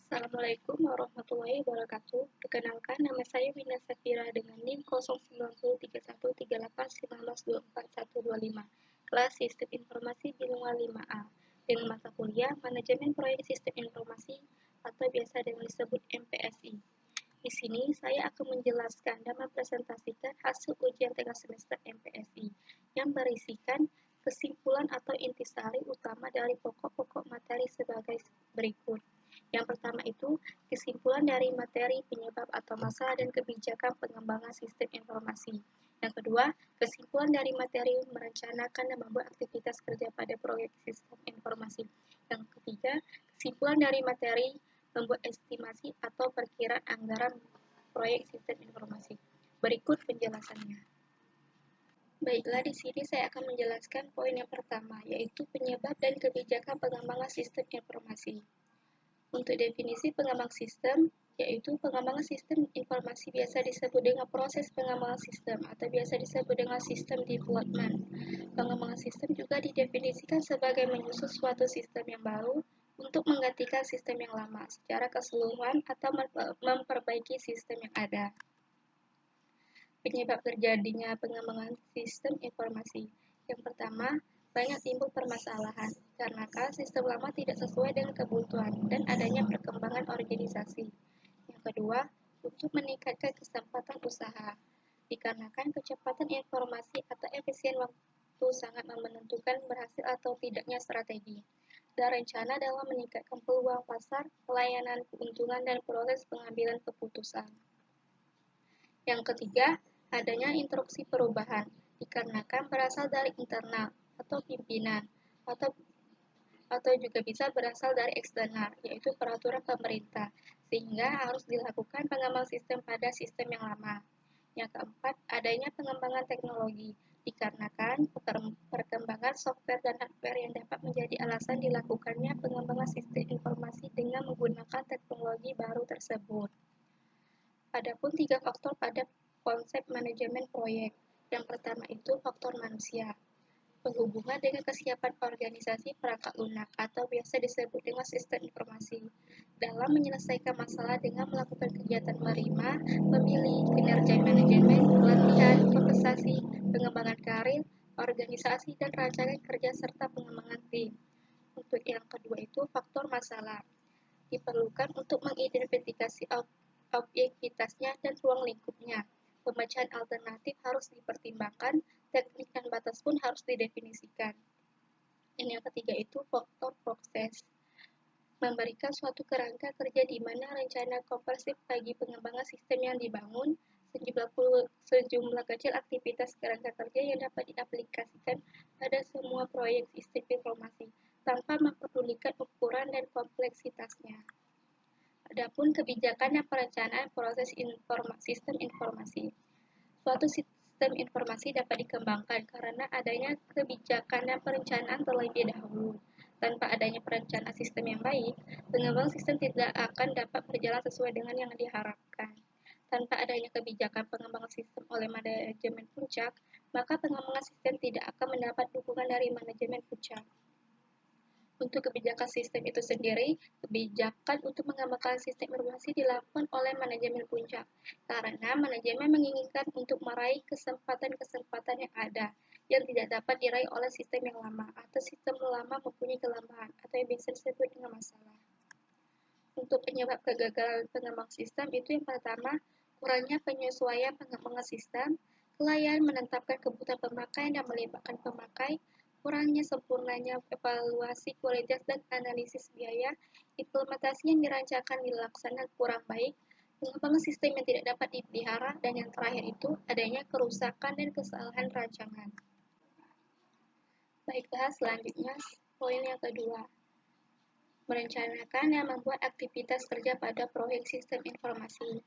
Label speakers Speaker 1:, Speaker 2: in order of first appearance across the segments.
Speaker 1: Assalamualaikum warahmatullahi wabarakatuh. Perkenalkan, nama saya Wina Safira dengan NIM 09313819242125, kelas Sistem Informasi Bilingual 5A, dengan mata kuliah Manajemen Proyek Sistem Informasi atau biasa disebut MPSI. Di sini saya akan menjelaskan dan mempresentasikan hasil ujian tengah semester MPSI yang berisikan kesimpulan atau intisari utama dari pokok-pokok materi sebagai berikut. Yang pertama itu kesimpulan dari materi penyebab atau masalah dan kebijakan pengembangan sistem informasi. Yang kedua, kesimpulan dari materi merencanakan dan membuat aktivitas kerja pada proyek sistem informasi. Yang ketiga, kesimpulan dari materi membuat estimasi atau perkiraan anggaran proyek sistem informasi. Berikut penjelasannya. Baiklah, di sini saya akan menjelaskan poin yang pertama, yaitu penyebab dan kebijakan pengembangan sistem informasi. Untuk definisi pengembang sistem, yaitu pengembangan sistem informasi biasa disebut dengan proses pengembangan sistem atau biasa disebut dengan sistem development. Pengembangan sistem juga didefinisikan sebagai menyusun suatu sistem yang baru untuk menggantikan sistem yang lama secara keseluruhan atau memperbaiki sistem yang ada. Penyebab terjadinya pengembangan sistem informasi. Yang pertama, banyak timbul permasalahan karena sistem lama tidak sesuai dengan kebutuhan dan adanya perkembangan organisasi. Yang kedua, untuk meningkatkan kesempatan usaha, dikarenakan kecepatan informasi atau efisien waktu sangat menentukan berhasil atau tidaknya strategi dan rencana dalam meningkatkan peluang pasar, pelayanan, keuntungan, dan proses pengambilan keputusan. Yang ketiga, adanya interupsi perubahan, dikarenakan berasal dari internal atau pimpinan, atau juga bisa berasal dari eksternal, yaitu peraturan pemerintah, sehingga harus dilakukan pengembangan sistem pada sistem yang lama. Yang keempat, adanya pengembangan teknologi, dikarenakan perkembangan software dan hardware yang dapat menjadi alasan dilakukannya pengembangan sistem informasi dengan menggunakan teknologi baru tersebut. Adapun tiga faktor pada konsep manajemen proyek. Yang pertama itu faktor manusia, berhubungan dengan kesiapan organisasi perangkat lunak atau biasa disebut dengan sistem informasi dalam menyelesaikan masalah dengan melakukan kegiatan menerima, memilih, kinerja manajemen, pelatihan, kompensasi, pengembangan karir, organisasi, dan rancangan kerja serta pengembangan tim. Untuk yang kedua itu faktor masalah, diperlukan untuk mengidentifikasi objektivitasnya dan ruang lingkupnya. Pemecahan alternatif harus dipertimbangkan, teknik dan batas pun harus didefinisikan. Dan yang ketiga itu faktor proses, memberikan suatu kerangka kerja di mana rencana komprehensif bagi pengembangan sistem yang dibangun, sejumlah kecil aktivitas kerangka kerja yang dapat diaplikasikan pada semua proyek sistem informasi, tanpa memperdulikan ukuran dan kompleksitasnya. Adapun kebijakan dan perencanaan proses sistem informasi. Suatu sistem informasi dapat dikembangkan karena adanya kebijakan dan perencanaan terlebih dahulu. Tanpa adanya perencanaan sistem yang baik, pengembang sistem tidak akan dapat berjalan sesuai dengan yang diharapkan. Tanpa adanya kebijakan pengembangan sistem oleh manajemen puncak, maka pengembangan sistem tidak akan mendapat dukungan dari manajemen puncak. Untuk kebijakan sistem itu sendiri, kebijakan untuk mengembangkan sistem informasi dilakukan oleh manajemen puncak, karena manajemen menginginkan untuk meraih kesempatan-kesempatan yang ada, yang tidak dapat diraih oleh sistem yang lama, atau sistem lama mempunyai kelemahan, atau yang biasa disebut dengan masalah. Untuk penyebab kegagalan pengembang sistem itu yang pertama, kurangnya penyesuaian pengembangan sistem, kelalaian menetapkan kebutuhan pemakai dan melibatkan pemakai, kurangnya sempurnanya evaluasi kualitas dan analisis biaya, implementasi yang dirancangkan dilaksanakan kurang baik, pengembangan sistem yang tidak dapat dipelihara, dan yang terakhir itu adanya kerusakan dan kesalahan rancangan. Baiklah, selanjutnya poin yang kedua, merencanakan dan membuat aktivitas kerja pada proyek sistem informasi.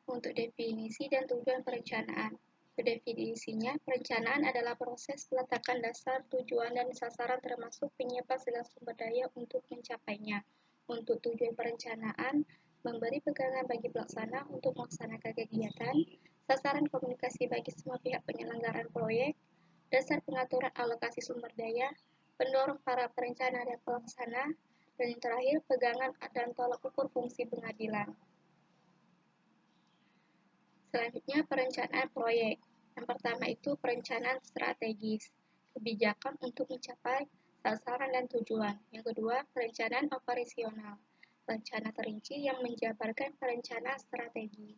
Speaker 1: Untuk definisi dan tujuan perencanaan. Definisinya, perencanaan adalah proses peletakan dasar, tujuan, dan sasaran termasuk penyiapan segala sumber daya untuk mencapainya. Untuk tujuan perencanaan, memberi pegangan bagi pelaksana untuk melaksanakan kegiatan, sasaran komunikasi bagi semua pihak penyelenggaraan proyek, dasar pengaturan alokasi sumber daya, pendorong para perencana dan pelaksana, Dan yang terakhir, pegangan dan tolak ukur fungsi pengadilan. Selanjutnya, perencanaan proyek. Yang pertama itu perencanaan strategis, kebijakan untuk mencapai sasaran dan tujuan. Yang kedua, perencanaan operasional, rencana terinci yang menjabarkan perencanaan strategi.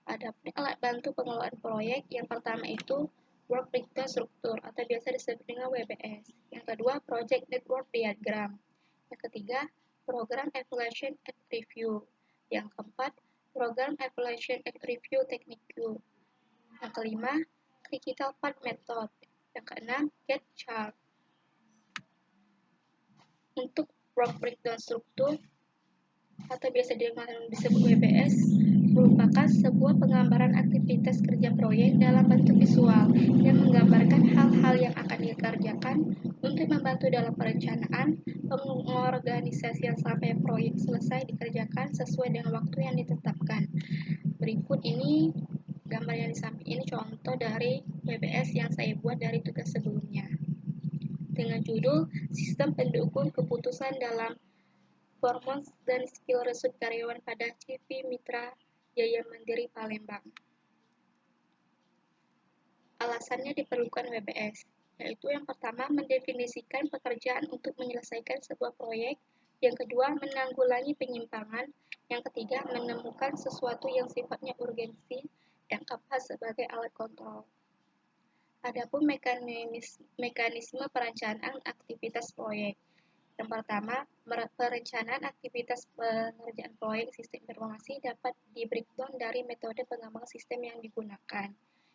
Speaker 1: Adapun alat bantu pengelolaan proyek, yang pertama itu Work Breakdown Struktur atau biasa disebut dengan WBS. Yang kedua, Project Network Diagram. Yang ketiga, Program Evaluation and Review. Yang keempat, Program Evaluation and Review Technique. Yang kelima, Critical Path Method. Yang keenam, Gantt chart. Untuk Work Breakdown Struktur atau biasa disebut WBS merupakan sebuah penggambaran aktivitas kerja proyek dalam bentuk visual yang menggambarkan hal-hal yang akan dikerjakan untuk membantu dalam perencanaan, pengorganisasian sampai proyek selesai dikerjakan sesuai dengan waktu yang ditetapkan. Berikut ini gambar yang di samping ini contoh dari WBS yang saya buat dari tugas sebelumnya. Dengan judul Sistem Pendukung Keputusan dalam Performance dan Skill Resource Karyawan pada CV Mitra Jaya Mandiri Palembang. Alasannya diperlukan WBS, yaitu yang pertama mendefinisikan pekerjaan untuk menyelesaikan sebuah proyek, yang kedua menanggulangi penyimpangan, yang ketiga menemukan sesuatu yang sifatnya urgensi, yang keempat sebagai alat kontrol. Adapun mekanisme perencanaan aktivitas proyek. Yang pertama, perencanaan aktivitas pengerjaan proyek sistem informasi dapat di-breakdown dari metode pengembangan sistem yang digunakan.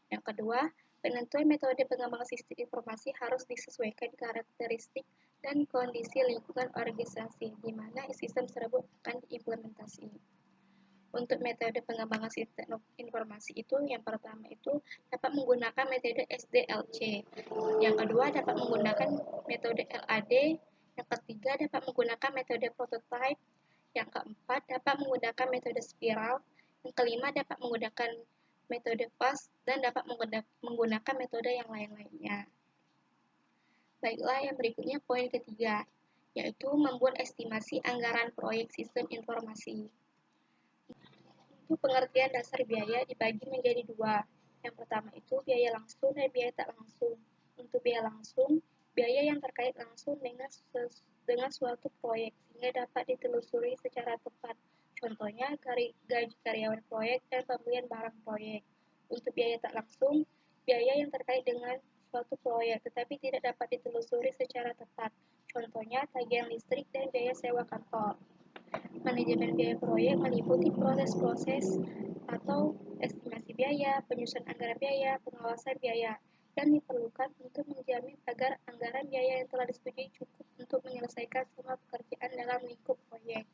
Speaker 1: Yang kedua, penentuan metode pengembangan sistem informasi harus disesuaikan karakteristik dan kondisi lingkungan organisasi di mana sistem tersebut akan diimplementasi. Untuk metode pengembangan sistem informasi itu, yang pertama itu dapat menggunakan metode SDLC. Yang kedua, dapat menggunakan metode LAD. Yang ketiga, dapat menggunakan metode prototype. Yang keempat, dapat menggunakan metode spiral. Yang kelima, dapat menggunakan metode fast dan dapat menggunakan metode yang lain-lainnya. Baiklah, yang berikutnya poin ketiga, yaitu membuat estimasi anggaran proyek sistem informasi. Untuk pengertian dasar biaya dibagi menjadi dua. Yang pertama itu biaya langsung dan biaya tak langsung. Untuk biaya langsung, biaya yang terkait langsung dengan suatu proyek sehingga dapat ditelusuri secara tepat. Contohnya gaji karyawan proyek dan pembelian barang proyek. Untuk biaya tak langsung, biaya yang terkait dengan suatu proyek tetapi tidak dapat ditelusuri secara tepat. Contohnya tagihan listrik dan biaya sewa kantor. Manajemen biaya proyek meliputi proses-proses atau estimasi biaya, penyusunan anggaran biaya, pengawasan biaya, dan diperlukan untuk menjamin agar anggaran biaya yang telah disetujui cukup untuk menyelesaikan semua pekerjaan dalam lingkup proyek.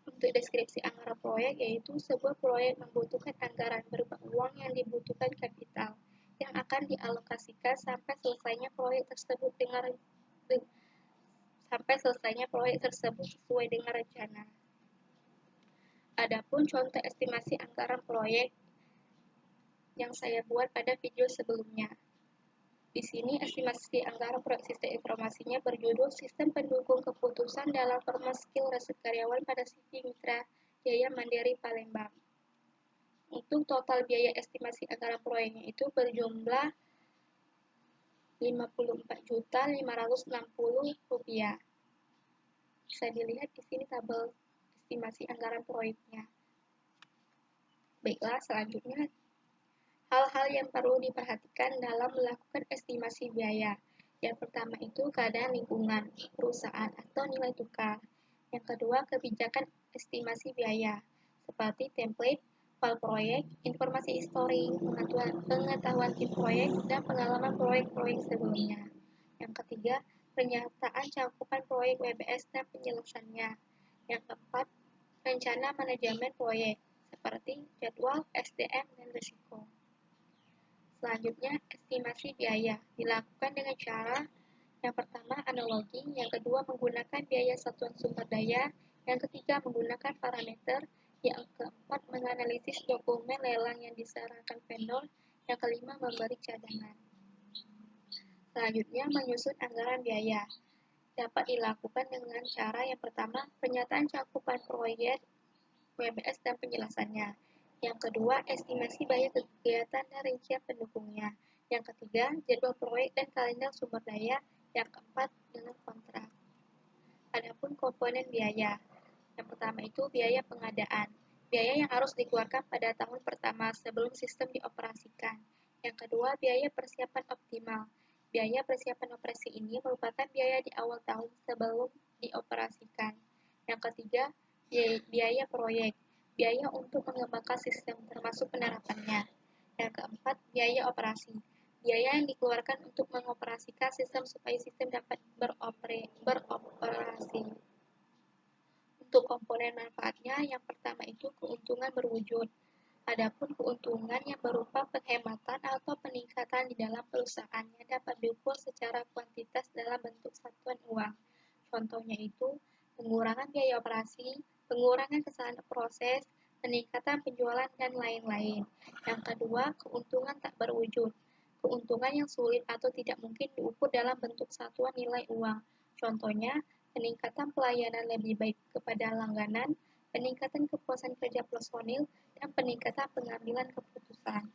Speaker 1: Untuk deskripsi anggaran proyek, yaitu sebuah proyek membutuhkan anggaran berupa uang yang dibutuhkan kapital, yang akan dialokasikan sampai selesainya proyek tersebut sesuai dengan rencana. Adapun contoh estimasi anggaran proyek yang saya buat pada video sebelumnya. Di sini estimasi anggaran proyek sistem informasinya berjudul Sistem Pendukung Keputusan dalam Performance Skill Resource Karyawan pada CV Mitra Jaya Mandiri Palembang. Untuk total biaya estimasi anggaran proyeknya itu berjumlah Rp54.560. Bisa dilihat di sini tabel estimasi anggaran proyeknya. Baiklah, selanjutnya hal-hal yang perlu diperhatikan dalam melakukan estimasi biaya. Yang pertama itu keadaan lingkungan, perusahaan atau nilai tukar. Yang kedua, kebijakan estimasi biaya, seperti template, file proyek, informasi histori, pengetahuan tim proyek, dan pengalaman proyek-proyek sebelumnya. Yang ketiga, pernyataan cakupan proyek WBS dan penjelasannya. Yang keempat, rencana manajemen proyek, seperti jadwal, SDM, dan risiko. Selanjutnya, estimasi biaya dilakukan dengan cara yang pertama analogi, yang kedua menggunakan biaya satuan sumber daya, yang ketiga menggunakan parameter, yang keempat menganalisis dokumen lelang yang disarankan vendor, yang kelima memberi cadangan. Selanjutnya, menyusun anggaran biaya. dapat dilakukan dengan cara yang pertama, pernyataan cakupan proyek, WBS dan penjelasannya. Yang kedua, estimasi biaya kegiatan dan rincian pendukungnya. Yang ketiga, jadwal proyek dan kalender sumber daya. Yang keempat, dengan kontrak. Adapun komponen biaya. Yang pertama itu biaya pengadaan. Biaya yang harus dikeluarkan pada tahun pertama sebelum sistem dioperasikan. Yang kedua, biaya persiapan optimal. Biaya persiapan operasi ini merupakan biaya di awal tahun sebelum dioperasikan. Yang ketiga, biaya proyek. Biaya untuk mengembangkan sistem termasuk penerapannya. Yang keempat, biaya operasi. Biaya yang dikeluarkan untuk mengoperasikan sistem supaya sistem dapat beroperasi. Untuk komponen manfaatnya, yang pertama itu keuntungan berwujud. Adapun keuntungan yang berupa penghematan atau peningkatan di dalam perusahaannya dapat diukur secara kuantitas dalam bentuk satuan uang. Contohnya itu pengurangan biaya operasi, pengurangan kesalahan proses, peningkatan penjualan, dan lain-lain. Yang kedua, keuntungan tak berwujud. Keuntungan yang sulit atau tidak mungkin diukur dalam bentuk satuan nilai uang. Contohnya, peningkatan pelayanan lebih baik kepada langganan, peningkatan kepuasan kerja personil, dan peningkatan pengambilan keputusan.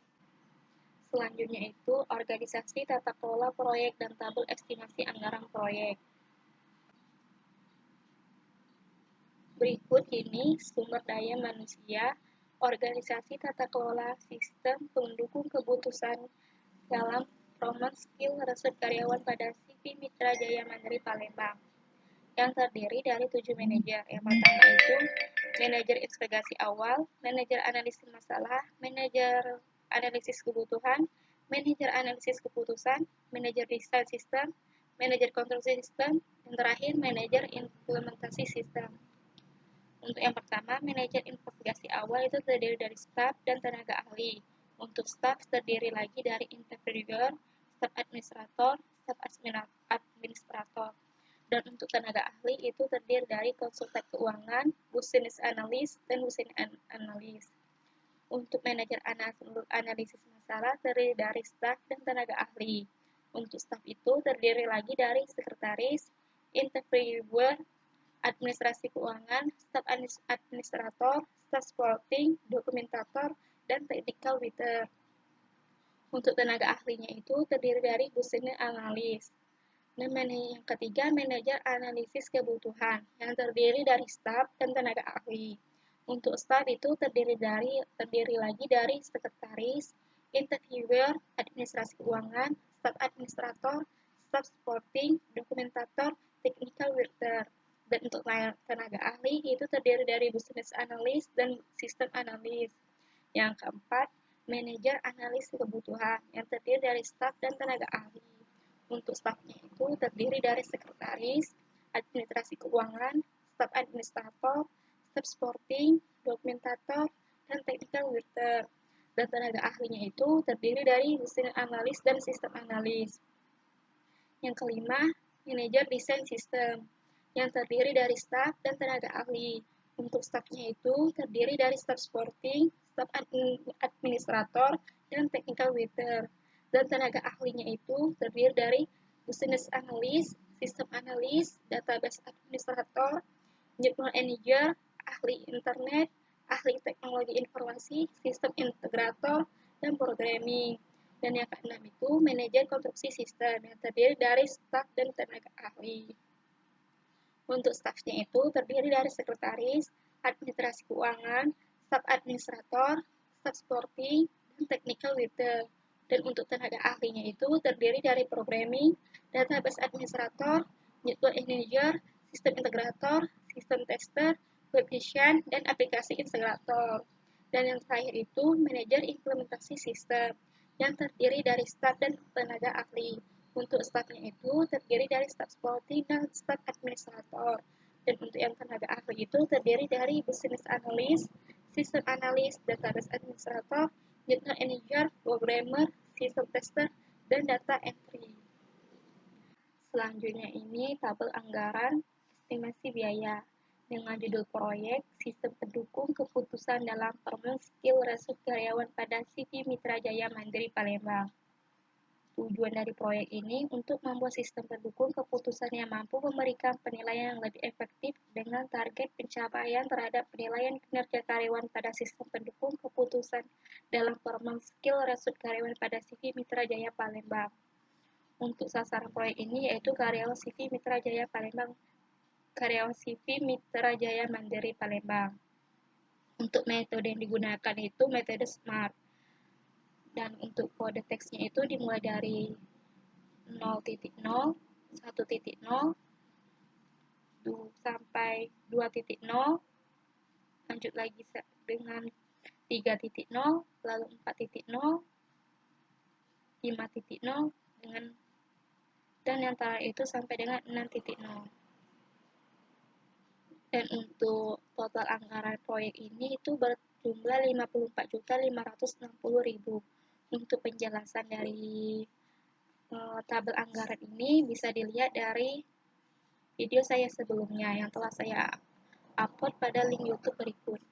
Speaker 1: Selanjutnya itu organisasi tata kelola proyek dan tabel estimasi anggaran proyek. Berikut ini sumber daya manusia, organisasi tata kelola sistem pendukung keputusan dalam promosi skill rekrut karyawan pada CV Mitra Jaya Mandiri Palembang yang terdiri dari 7 manajer. Yang pertama itu manajer investigasi awal, manajer analisis masalah, manajer analisis kebutuhan, manajer analisis keputusan, manajer desain sistem, manajer konstruksi sistem, dan terakhir manajer implementasi sistem. Untuk yang pertama, manajer investigasi awal itu terdiri dari staf dan tenaga ahli. Untuk staf terdiri lagi dari interviewer, staf administrator, staf administrator. Dan untuk tenaga ahli itu terdiri dari konsultan keuangan, business analyst, dan business analyst. Untuk manajer analisis masalah terdiri dari staf dan tenaga ahli. Untuk staf itu terdiri lagi dari sekretaris, interviewer, administrasi keuangan, staf administrator, staf supporting, dokumentator, dan technical writer. Untuk tenaga ahlinya itu terdiri dari business analyst. Dan yang ketiga, manajer analisis kebutuhan, yang terdiri dari staf dan tenaga ahli. Untuk staf itu terdiri lagi dari sekretaris, interviewer, administrasi keuangan, staf administrator, staf supporting, dokumentator, technical writer. Dan untuk tenaga ahli itu terdiri dari business analyst dan sistem analyst. Yang keempat, manajer analisis kebutuhan, yang terdiri dari staf dan tenaga ahli. Untuk stafnya itu terdiri dari sekretaris, administrasi keuangan, staf administrator, staf supporting, dokumentator, dan technical writer. Dan tenaga ahlinya itu terdiri dari business analyst dan sistem analyst. Yang kelima, manajer desain sistem, yang terdiri dari staf dan tenaga ahli. Untuk stafnya itu terdiri dari staf supporting, staf administrator, dan technical writer. Dan tenaga ahlinya itu terdiri dari business analyst, sistem analyst, database administrator, network manager, ahli internet, ahli teknologi informasi, sistem integrator, dan programming. Dan yang keenam itu manajer konstruksi sistem yang terdiri dari staf dan tenaga ahli. Untuk stafnya itu terdiri dari sekretaris, administrasi keuangan, staf administrator, staf supporting, dan technical writer. Dan untuk tenaga ahlinya itu terdiri dari programming, database administrator, network manager, sistem integrator, sistem tester, web design, dan aplikasi integrator. Dan yang terakhir itu manajer implementasi sistem, yang terdiri dari staf dan tenaga ahli. Untuk stafnya itu terdiri dari staf supporting dan staf administrator. Dan untuk yang tenaga ahli itu terdiri dari business analyst, sistem analyst, database administrator, network manager, programmer, sistem tester, dan data entry. Selanjutnya ini tabel anggaran estimasi biaya dengan judul proyek sistem pendukung keputusan dalam promosi skill rekrut karyawan pada CV Mitra Jaya Mandiri Palembang. Tujuan dari proyek ini untuk membuat sistem pendukung keputusan yang mampu memberikan penilaian yang lebih efektif dengan target pencapaian terhadap penilaian kinerja karyawan pada sistem pendukung keputusan dalam formal skill result karyawan pada CV Mitra Jaya Palembang. Untuk sasaran proyek ini yaitu karyawan CV Mitra Jaya Palembang, karyawan CV Mitra Jaya Mandiri Palembang. Untuk metode yang digunakan itu metode SMART. Dan untuk kode teksnya itu dimulai dari 0.0, 1.0, sampai 2.0, lanjut lagi dengan 3.0, lalu 4.0, 5.0, dengan dan yang terakhir itu sampai dengan 6.0. Dan untuk total anggaran proyek ini itu berjumlah 54.560.000. Untuk penjelasan dari tabel anggaran ini bisa dilihat dari video saya sebelumnya yang telah saya upload pada link YouTube berikut.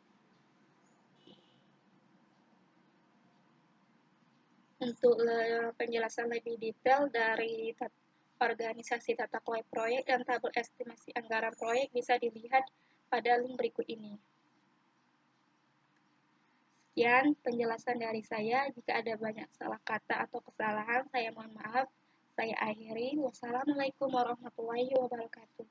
Speaker 1: Untuk penjelasan lebih detail dari organisasi tata kelola proyek dan tabel estimasi anggaran proyek bisa dilihat pada link berikut ini. Sekian penjelasan dari saya. Jika ada banyak salah kata atau kesalahan, saya mohon maaf. Saya akhiri. Wassalamualaikum warahmatullahi wabarakatuh.